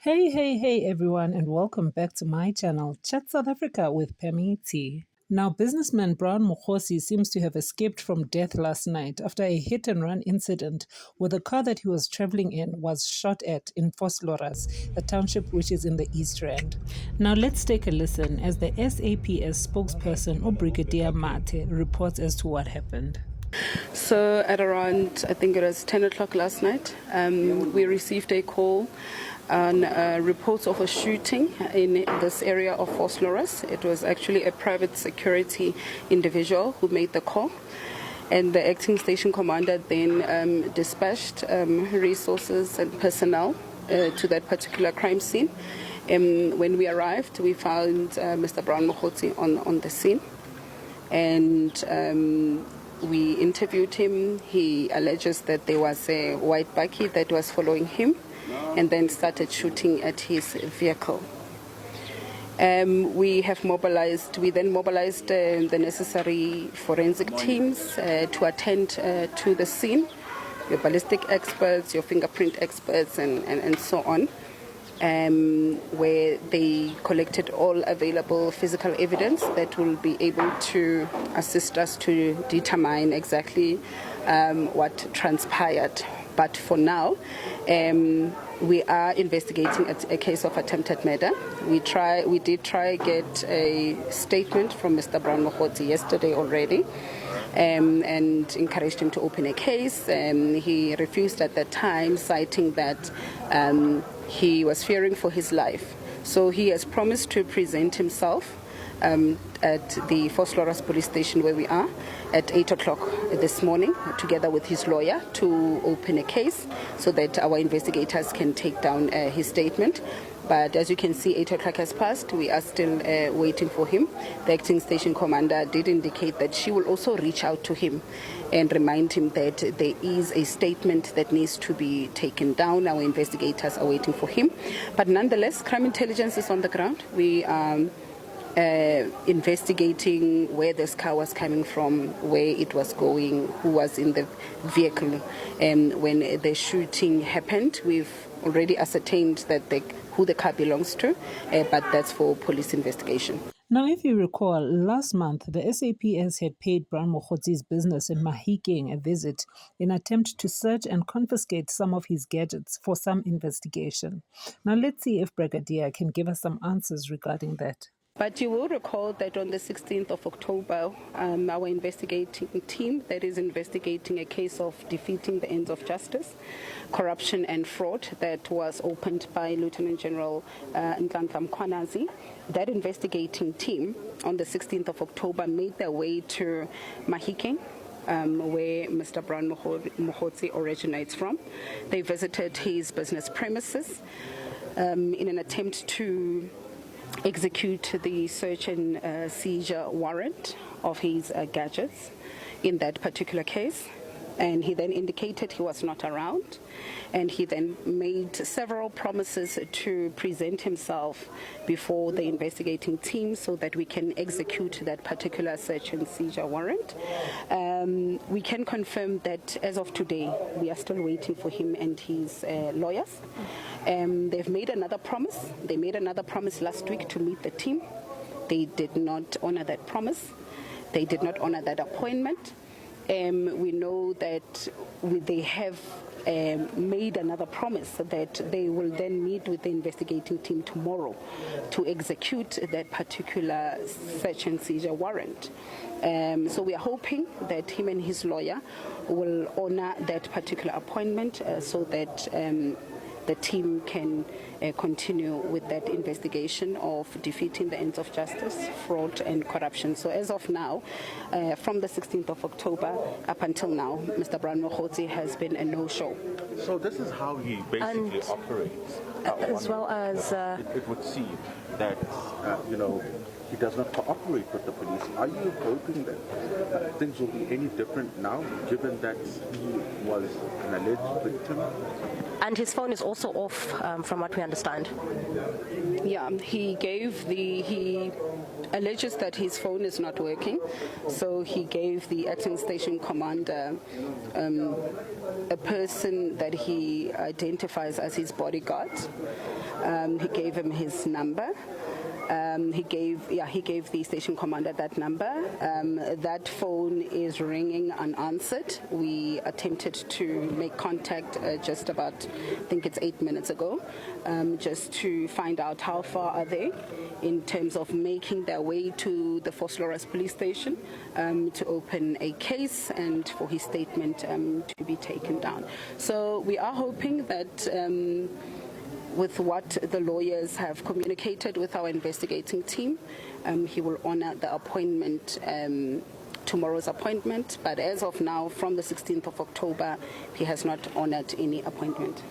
Hey everyone, and welcome back to my channel, Chat South Africa with Pemi T. Now, businessman Brown Mogotsi seems to have escaped from death last night after a hit-and-run incident where the car that he was traveling in was shot at in Vosloorus, a township which is in the East Rand. Now, let's take a listen as the SAPS spokesperson, Brigadier Mate, reports as to what happened. So at around, I think it was 10 o'clock last night, we received a call on reports of a shooting in this area of Vosloorus. It was actually a private security individual who made the call. And the acting station commander then dispatched resources and personnel to that particular crime scene. When we arrived, we found Mr. Brown Mogotsi on the scene. And we interviewed him. He alleges that there was a white bakkie that was following him and then started shooting at his vehicle. We then mobilized the necessary forensic teams to attend to the scene, your ballistic experts, your fingerprint experts, and so on. Where they collected all available physical evidence that will be able to assist us to determine exactly what transpired. But for now, we are investigating a case of attempted murder. We did try get a statement from Mr. Brown Mogotsi yesterday already. And encouraged him to open a case. He refused at that time, citing that he was fearing for his life. So he has promised to present himself at the Vosloorus police station where we are at 8 o'clock this morning, together with his lawyer, to open a case so that our investigators can take down his statement. But as you can see, 8 o'clock has passed. We are still waiting for him. The acting station commander did indicate that she will also reach out to him and remind him that there is a statement that needs to be taken down. Our investigators are waiting for him. But nonetheless, crime intelligence is on the ground. We are investigating where this car was coming from, where it was going, who was in the vehicle. When the shooting happened, we've already ascertained that who the car belongs to, but that's for police investigation. Now, if you recall, last month, the SAPS had paid Brown Mogotsi's business in Mahikeng a visit in an attempt to search and confiscate some of his gadgets for some investigation. Now, let's see if Brigadier can give us some answers regarding that. But you will recall that on the 16th of October, our investigating team that is investigating a case of defeating the ends of justice, corruption and fraud that was opened by Lieutenant General Nhlanhla Mkhwanazi, that investigating team on the 16th of October made their way to Mahikeng, where Mr. Brown Mogotsi originates from. They visited his business premises in an attempt to execute the search and seizure warrant of his gadgets in that particular case. And he then indicated he was not around. And he then made several promises to present himself before the investigating team so that we can execute that particular search and seizure warrant. We can confirm that as of today, we are still waiting for him and his lawyers. They've made another promise. They made another promise last week to meet the team. They did not honor that promise. They did not honor that appointment. We know that they have made another promise that they will then meet with the investigating team tomorrow to execute that particular search and seizure warrant. So we are hoping that him and his lawyer will honor that particular appointment so that the team can continue with that investigation of defeating the ends of justice, fraud and corruption. So as of now, from the 16th of October up until now, Mr. Brown Mogotsi has been a no-show. So this is how he basically operates. As well as... It would seem that, he does not cooperate with the police. Are you hoping that things will be any different now, given that he was an alleged victim? And his phone is also off, from what we understand. Yeah, he alleges that his phone is not working, so he gave the acting station commander a person that he identifies as his bodyguard He gave him his number. He gave the station commander that number. That phone is ringing unanswered. We attempted to make contact just about, I think it's 8 minutes ago, just to find out how far are they in terms of making their way to the Vosloorus police station to open a case and for his statement to be taken down. So we are hoping that with what the lawyers have communicated with our investigating team, he will honor the appointment, tomorrow's appointment. But as of now, from the 16th of October, he has not honored any appointment.